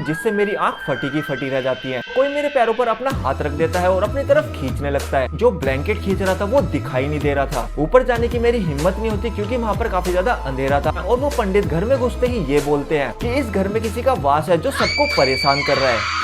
जिससे मेरी आंख फटी की फटी रह जाती है। कोई मेरे पैरों पर अपना हाथ रख देता है और अपनी तरफ खींचने लगता है। जो ब्लैंकेट खींच रहा था वो दिखाई नहीं दे रहा था। ऊपर जाने की मेरी हिम्मत नहीं होती क्योंकि वहाँ पर काफी ज्यादा अंधेरा था। और वो पंडित घर में घुसते ही ये बोलते हैं कि इस घर में किसी का वास है जो सबको परेशान कर रहा है।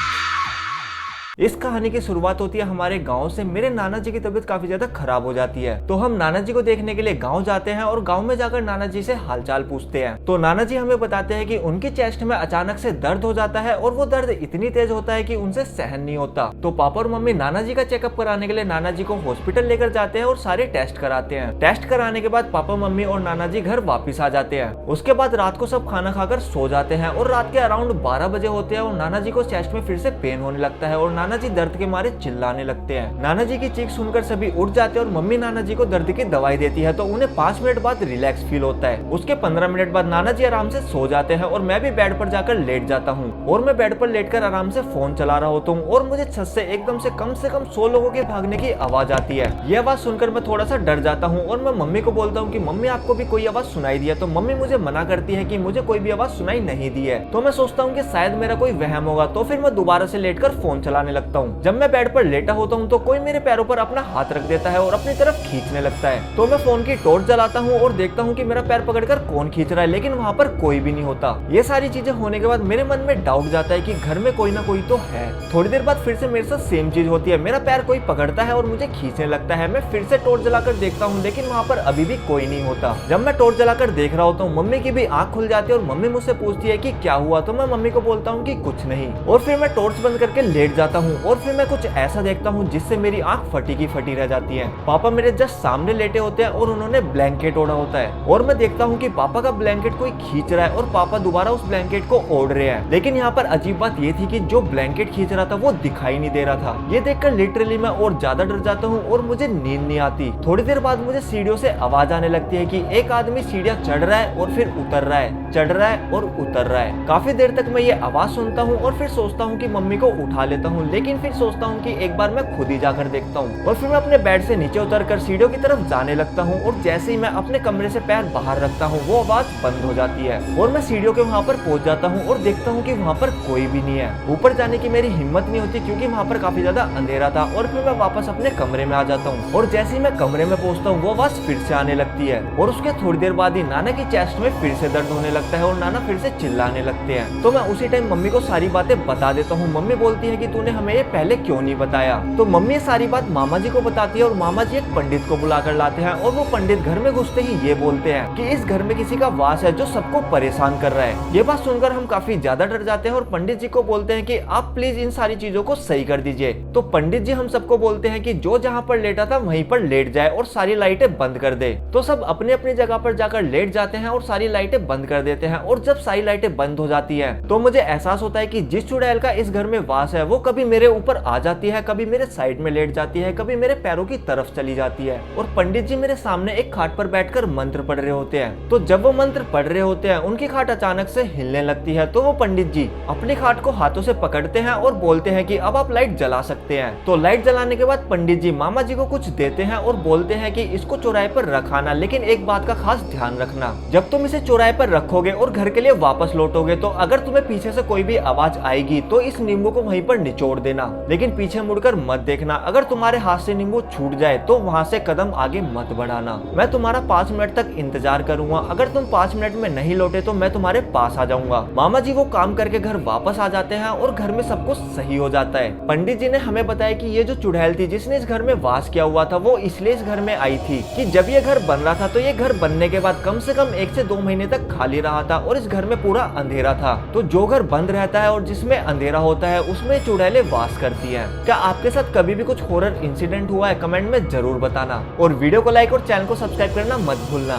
इस कहानी की शुरुआत होती है हमारे गांव से। मेरे नाना जी की तबीयत काफी ज्यादा खराब हो जाती है, तो हम नाना जी को देखने के लिए गांव जाते हैं और गांव में जाकर नाना जी से हालचाल पूछते हैं। तो नाना जी हमें बताते हैं कि उनकी चेस्ट में अचानक से दर्द हो जाता है और वो दर्द इतनी तेज होता है कि उनसे सहन नहीं होता। तो पापा और मम्मी नाना जी का चेकअप कराने के लिए नाना जी को हॉस्पिटल लेकर जाते हैं और सारे टेस्ट कराते हैं। टेस्ट कराने के बाद पापा मम्मी और नाना जी घर वापिस आ जाते हैं। उसके बाद रात को सब खाना खाकर सो जाते हैं और रात के अराउंड 12 बजे होते हैं और नाना जी को चेस्ट में फिर से पेन होने लगता है और नाना जी दर्द के मारे चिल्लाने लगते हैं। नाना जी की चीख सुनकर सभी उठ जाते हैं और मम्मी नाना जी को दर्द की दवाई देती है, तो उन्हें 5 मिनट बाद रिलैक्स फील होता है। उसके 15 मिनट बाद नाना जी आराम से सो जाते हैं और मैं भी बेड पर जाकर लेट जाता हूँ और मैं बेड पर लेटकर आराम से फोन चला रहा होता हूँ और मुझे छत से एकदम से कम 100 लोगों के भागने की आवाज आती है। ये आवाज सुनकर मैं थोड़ा सा डर जाता हूँ और मैं मम्मी को बोलता हूँ कि मम्मी आपको भी कोई आवाज सुनाई दी है? तो मम्मी मुझे मना करती है कि मुझे कोई भी आवाज सुनाई नहीं दी है। तो मैं सोचता हूँ कि शायद मेरा कोई वहम होगा, तो फिर मैं दोबारा से लेटकर फोन चलाने लगता हूँ। जब मैं बेड पर लेटा होता हूँ तो कोई मेरे पैरों पर अपना हाथ रख देता है और अपनी तरफ खींचने लगता है। तो मैं फोन की टॉर्च जलाता हूँ और देखता हूँ कि मेरा पैर पकड़कर कौन खींच रहा है, लेकिन वहाँ पर कोई भी नहीं होता। ये सारी चीजें होने के बाद मेरे मन में डाउट जाता है कि घर में कोई ना कोई तो है। थोड़ी देर बाद फिर से मेरे साथ सेम चीज होती है, मेरा पैर कोई पकड़ता है और मुझे खींचने लगता है। मैं फिर से टॉर्च जलाकर देखता हूँ लेकिन वहाँ पर अभी भी कोई नहीं होता। जब मैं टॉर्च जलाकर देख रहा होता हूँ मम्मी की भी आंख खुल जाती है और मम्मी मुझसे पूछती है कि क्या हुआ, तो मैं मम्मी को बोलता हूँ कि कुछ नहीं। और फिर मैं टॉर्च बंद करके लेट जाता हूँ और फिर मैं कुछ ऐसा देखता हूँ जिससे मेरी आंख फटी की फटी रह जाती है। पापा मेरे जस्ट सामने लेटे होते हैं और उन्होंने ब्लैंकेट ओढ़ा होता है और मैं देखता हूँ कि पापा का ब्लैंकेट कोई खींच रहा है और पापा दोबारा उस ब्लैंकेट को ओढ़ रहे हैं। लेकिन यहाँ पर अजीब बात ये थी कि जो ब्लैंकेट खींच रहा था वो दिखाई नहीं दे रहा था। ये देखकर लिटरली मैं और ज्यादा डर जाता हूँ और मुझे नींद नहीं आती। थोड़ी देर बाद मुझे सीढ़ियों से आवाज आने लगती है कि एक आदमी सीढ़ियां चढ़ रहा है और फिर उतर रहा है, चढ़ रहा है और उतर रहा है। काफी देर तक मैं ये आवाज सुनता हूँ और फिर सोचता हूँ कि मम्मी को उठा लेता हूँ, लेकिन फिर सोचता हूँ कि एक बार मैं खुद ही जाकर देखता हूँ। और फिर मैं अपने बेड से नीचे उतरकर सीढ़ियों की तरफ जाने लगता हूँ और जैसे ही मैं अपने कमरे से पैर बाहर रखता हूँ वो आवाज बंद हो जाती है और मैं सीढ़ियों के वहाँ पर पहुंच जाता हूँ और देखता हूँ कि वहाँ पर कोई भी नहीं है। ऊपर जाने की मेरी हिम्मत नहीं होती क्योंकि वहाँ पर काफी ज्यादा अंधेरा था और फिर मैं वापस अपने कमरे में आ जाता हूँ और जैसे ही मैं कमरे में पहुंचता हूँ वो आवाज फिर से आने लगती है और उसके थोड़ी देर बाद ही नाना की चेस्ट में फिर से दर्द होने लगता है और नाना फिर से चिल्लाने लगते हैं। तो मैं उसी टाइम मम्मी को सारी बातें बता देता हूँ। मम्मी बोलती है कि तूने हमें ये पहले क्यों नहीं बताया? तो मम्मी ये सारी बात मामा जी को बताती है और मामा जी एक पंडित को बुलाकर लाते हैं और वो पंडित घर में घुसते ही ये बोलते हैं कि इस घर में किसी का वास है जो सबको परेशान कर रहा है। ये बात सुनकर हम काफी ज्यादा डर जाते हैं और पंडित जी को बोलते हैं कि आप प्लीज इन सारी चीजों को सही कर दीजिए। तो पंडित जी हम सबको बोलते हैं कि जो जहाँ पर लेटा था वहीं पर लेट जाए और सारी लाइटें बंद कर दे। तो सब अपने अपनी जगह पर जाकर लेट जाते हैं और सारी लाइटें बंद कर देते हैं। और जब सारी लाइटें बंद हो जाती है तो मुझे एहसास होता है कि जिस चुड़ैल का इस घर में वास है वो कभी मेरे ऊपर आ जाती है, कभी मेरे साइड में लेट जाती है, कभी मेरे पैरों की तरफ चली जाती है। और पंडित जी मेरे सामने एक खाट पर बैठकर मंत्र पढ़ रहे होते हैं। तो जब वो मंत्र पढ़ रहे होते हैं उनकी खाट अचानक से हिलने लगती है। तो वो पंडित जी अपनी खाट को हाथों से पकड़ते हैं और बोलते हैं कि अब आप लाइट जला सकते हैं। तो लाइट जलाने के बाद पंडित जी मामा जी को कुछ देते हैं और बोलते हैं कि इसको चौराहे पर रखाना, लेकिन एक बात का खास ध्यान रखना, जब तुम इसे चौराहे पर रखोगे और घर के लिए वापस लौटोगे तो अगर तुम्हें पीछे से कोई भी आवाज आएगी तो इस नींबू को वहीं पर निचोड़ देना, लेकिन पीछे मुड़कर मत देखना। अगर तुम्हारे हाथ से नींबू छूट जाए तो वहां से कदम आगे मत बढ़ाना। मैं तुम्हारा 5 मिनट तक इंतजार करूंगा। अगर तुम 5 मिनट में नहीं लौटे तो मैं तुम्हारे पास आ जाऊंगा। मामा जी वो काम करके घर वापस आ जाते हैं और घर में सब कुछ सही हो जाता है। पंडित जी ने हमें बताया कि ये जो चुड़ैल थी जिसने इस घर में वास किया हुआ था वो इसलिए इस घर में आई थी कि जब ये घर बन रहा था तो ये घर बनने के बाद कम से कम 1 से 2 महीने तक खाली रहा था और इस घर में पूरा अंधेरा था। तो जो घर बंद रहता है और जिसमें अंधेरा होता है उसमें चुड़ैलें वास करती हैं। क्या आपके साथ कभी भी कुछ हॉरर इंसिडेंट हुआ है? कमेंट में जरूर बताना और वीडियो को लाइक और चैनल को सब्सक्राइब करना मत भूलना।